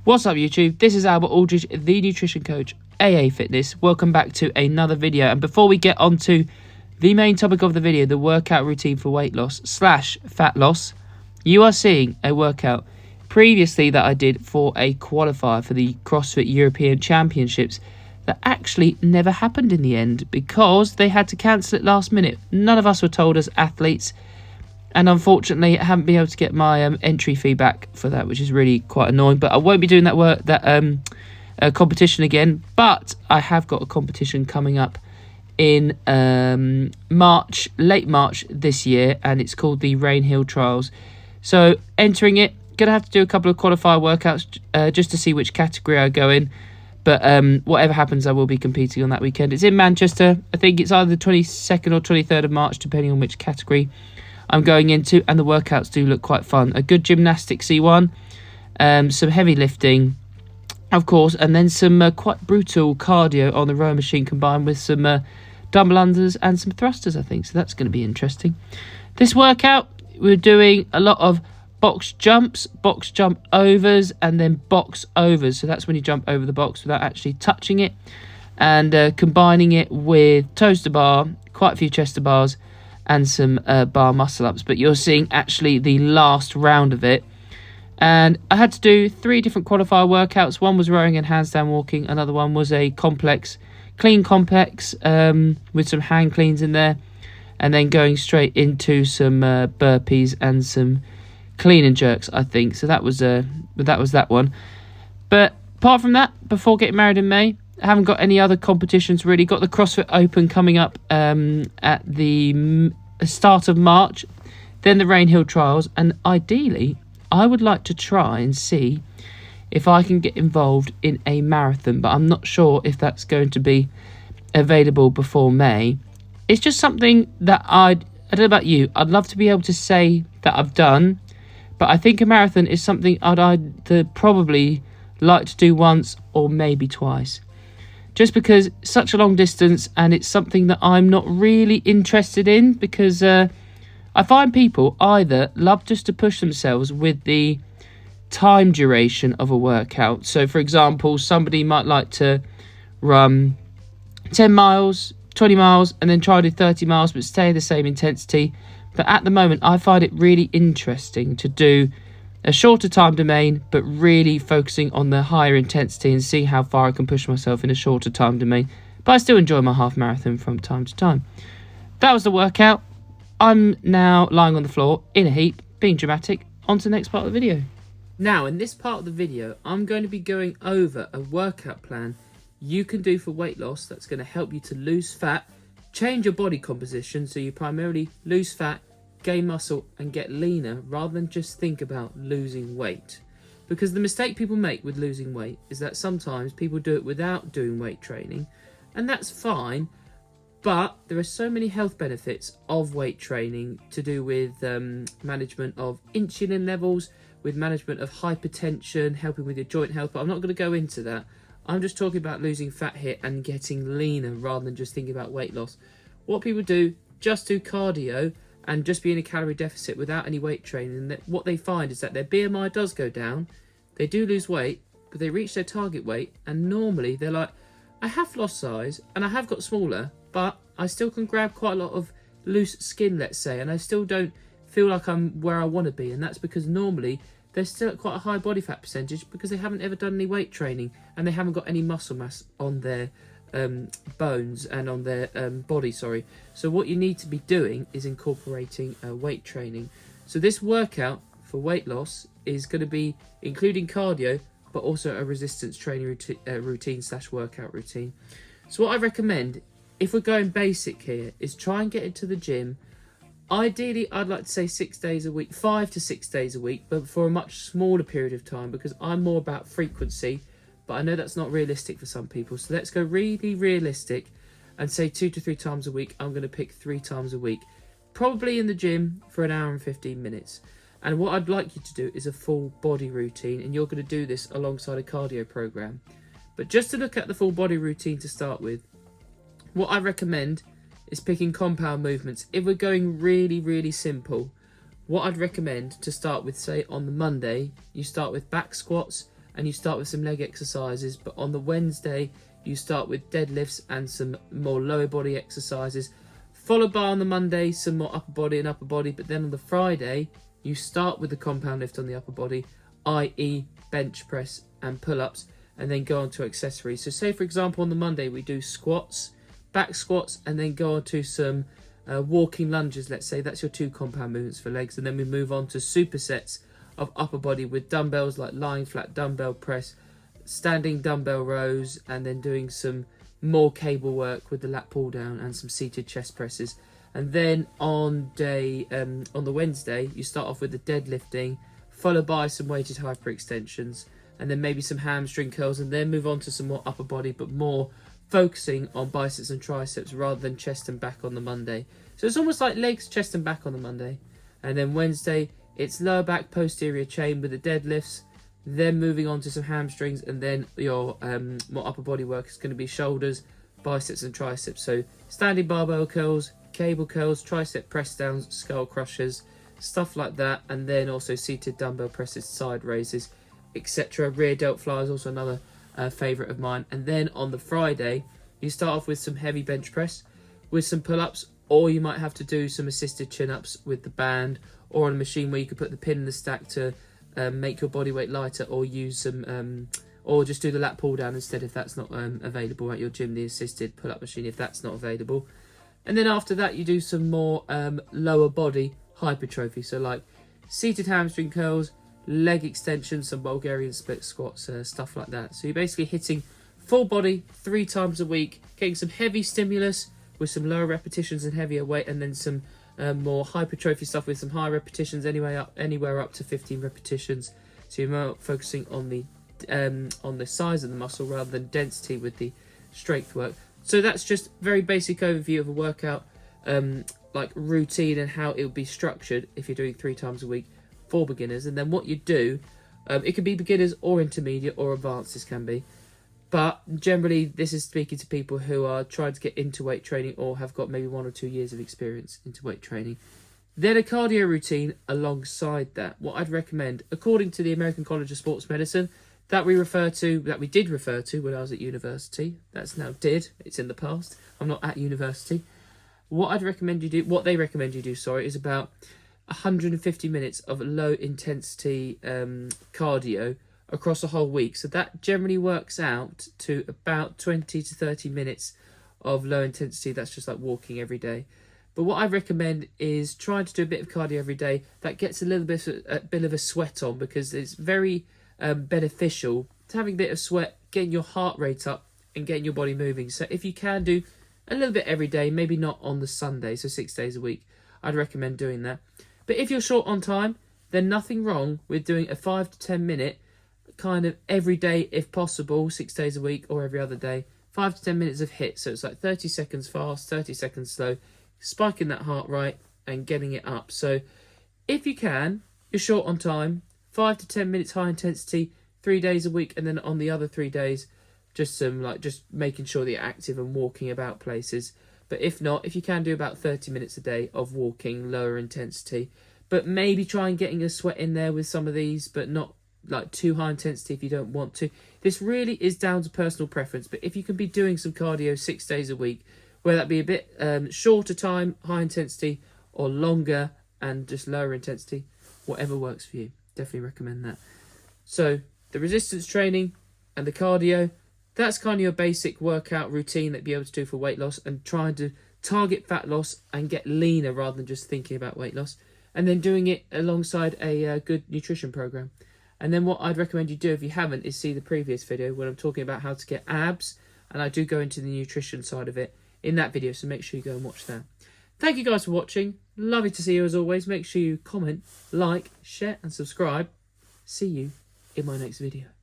What's up YouTube? This is Albert Aldridge, the nutrition coach, AA Fitness. Welcome back to another video. And before we get on to the main topic of the video, the workout routine for weight loss / fat loss, you are seeing a workout previously that I did for a qualifier for the CrossFit European Championships that actually never happened in the end because they had to cancel it last minute. None of us were told as athletes. And unfortunately, I haven't been able to get my entry fee back for that, which is really quite annoying. But I won't be doing that competition again. But I have got a competition coming up in March, late March this year, and it's called the Rainhill Trials. So entering it, gonna have to do a couple of qualifier workouts just to see which category I go in. But whatever happens, I will be competing on that weekend. It's in Manchester. I think it's either the 22nd or 23rd of March, depending on which category I'm going into, and the workouts do look quite fun. A good gymnastics-y one, some heavy lifting, of course, and then some quite brutal cardio on the row machine combined with some dumbbell unders and some thrusters, I think. So that's going to be interesting. This workout, we're doing a lot of box jumps, box jump overs, and then box overs. So that's when you jump over the box without actually touching it, and combining it with toes to bar, quite a few chest to bars, and some bar muscle ups. But you're seeing actually the last round of it. And I had to do 3 different qualifier workouts. One was rowing and handstand walking. Another one was a clean complex with some hand cleans in there. And then going straight into some burpees and some clean and jerks, I think. So that was that one. But apart from that, before getting married in May, I haven't got any other competitions really. Got the CrossFit Open coming up at the start of March, then the Rainhill Trials, and ideally I would like to try and see if I can get involved in a marathon, but I'm not sure if that's going to be available before May. It's just something that I don't know about you, I'd love to be able to say that I've done, but I think a marathon is something I'd probably like to do once or maybe twice. Just because it's such a long distance and it's something that I'm not really interested in, because I find people either love just to push themselves with the time duration of a workout. So for example, somebody might like to run 10 miles, 20 miles and then try to do 30 miles but stay the same intensity. But at the moment I find it really interesting to do a shorter time domain, but really focusing on the higher intensity and see how far I can push myself in a shorter time domain. But I still enjoy my half marathon from time to time. That was the workout. I'm now lying on the floor in a heap, being dramatic. On to the next part of the video. Now, in this part of the video, I'm going to be going over a workout plan you can do for weight loss that's going to help you to lose fat, change your body composition so you primarily lose fat, gain muscle and get leaner rather than just think about losing weight. Because the mistake people make with losing weight is that sometimes people do it without doing weight training, and that's fine, but there are so many health benefits of weight training to do with management of insulin levels, with management of hypertension, helping with your joint health, but I'm not going to go into that. I'm just talking about losing fat here and getting leaner rather than just thinking about weight loss. What people do, just do cardio and just be in a calorie deficit without any weight training, and that what they find is that their BMI does go down, they do lose weight, but they reach their target weight, and normally they're like, I have lost size and I have got smaller, but I still can grab quite a lot of loose skin, let's say, and I still don't feel like I'm where I want to be. And that's because normally they're still at quite a high body fat percentage because they haven't ever done any weight training and they haven't got any muscle mass on their bones and on their body, sorry. So what you need to be doing is incorporating weight training. So this workout for weight loss is going to be including cardio, but also a resistance training routine / workout routine. So what I recommend, if we're going basic here, is try and get into the gym. Ideally, I'd like to say 6 days a week, 5 to 6 days a week, but for a much smaller period of time, because I'm more about frequency. But I know that's not realistic for some people. So let's go really realistic and say 2 to 3 times a week. I'm going to pick 3 times a week, probably in the gym for an hour and 15 minutes. And what I'd like you to do is a full body routine, and you're going to do this alongside a cardio program. But just to look at the full body routine to start with, what I recommend is picking compound movements. If we're going really simple, what I'd recommend to start with, say on the Monday, you start with back squats and you start with some leg exercises. But on the Wednesday, you start with deadlifts and some more lower body exercises, followed by on the Monday some more upper body and upper body. But then on the Friday, you start with the compound lift on the upper body, i.e. bench press and pull-ups, and then go on to accessories. So say for example on the Monday we do squats, back squats, and then go on to some walking lunges. Let's say that's your 2 compound movements for legs, and then we move on to supersets of upper body with dumbbells like lying flat dumbbell press, standing dumbbell rows, and then doing some more cable work with the lat pull down and some seated chest presses. And then on the Wednesday, you start off with the deadlifting, followed by some weighted hyperextensions, and then maybe some hamstring curls, and then move on to some more upper body, but more focusing on biceps and triceps rather than chest and back on the Monday. So it's almost like legs, chest and back on the Monday. And then Wednesday, it's lower back posterior chain with the deadlifts, then moving on to some hamstrings, and then your more upper body work is going to be shoulders, biceps and triceps. So standing barbell curls, cable curls, tricep press downs, skull crushers, stuff like that, and then also seated dumbbell presses, side raises, etc. Rear delt flies, also another favourite of mine. And then on the Friday, you start off with some heavy bench press with some pull-ups, or you might have to do some assisted chin-ups with the band, or on a machine where you could put the pin in the stack to make your body weight lighter, or use some or just do the lat pull down instead if that's not available at your gym, the assisted pull-up machine if that's not available. And then after that you do some more lower body hypertrophy, so like seated hamstring curls, leg extensions, some Bulgarian split squats, stuff like that. So you're basically hitting full body 3 times a week, getting some heavy stimulus with some lower repetitions and heavier weight, and then some more hypertrophy stuff with some high repetitions, anywhere up to 15 repetitions. So you're more focusing on the size of the muscle rather than density with the strength work. So that's just very basic overview of a workout like routine and how it would be structured if you're doing 3 times a week for beginners. And then what you do, it can be beginners or intermediate or advanced, this can be. But generally, this is speaking to people who are trying to get into weight training or have got maybe 1 or 2 years of experience into weight training. Then a cardio routine alongside that. What I'd recommend, according to the American College of Sports Medicine, that we did refer to when I was at university. That's now did. It's in the past. I'm not at university. What they recommend you do, is about 150 minutes of low intensity cardio across a whole week. So that generally works out to about 20 to 30 minutes of low intensity. That's just like walking every day. But what I recommend is trying to do a bit of cardio every day that gets a bit of a sweat on, because it's very beneficial to having a bit of sweat, getting your heart rate up and getting your body moving. So if you can do a little bit every day, maybe not on the Sunday, so 6 days a week, I'd recommend doing that. But if you're short on time, then nothing wrong with doing a 5 to 10 minute kind of every day if possible, 6 days a week or every other day, 5 to 10 minutes of HIIT. So it's like 30 seconds fast, 30 seconds slow, spiking that heart rate and getting it up. So if you can, you're short on time, 5 to 10 minutes high intensity 3 days a week, and then on the other 3 days just making sure that you're active and walking about places. But if not, if you can, do about 30 minutes a day of walking, lower intensity, but maybe try and getting a sweat in there with some of these, but not like too high intensity if you don't want to. This really is down to personal preference, but if you can be doing some cardio 6 days a week, whether that be a bit shorter time, high intensity, or longer and just lower intensity, whatever works for you, definitely recommend that. So the resistance training and the cardio, that's kind of your basic workout routine that you'll be able to do for weight loss, and trying to target fat loss and get leaner rather than just thinking about weight loss, and then doing it alongside a good nutrition program. And then what I'd recommend you do, if you haven't, is see the previous video when I'm talking about how to get abs, and I do go into the nutrition side of it in that video, so make sure you go and watch that. Thank you guys for watching. Lovely to see you as always. Make sure you comment, like, share and subscribe. See you in my next video.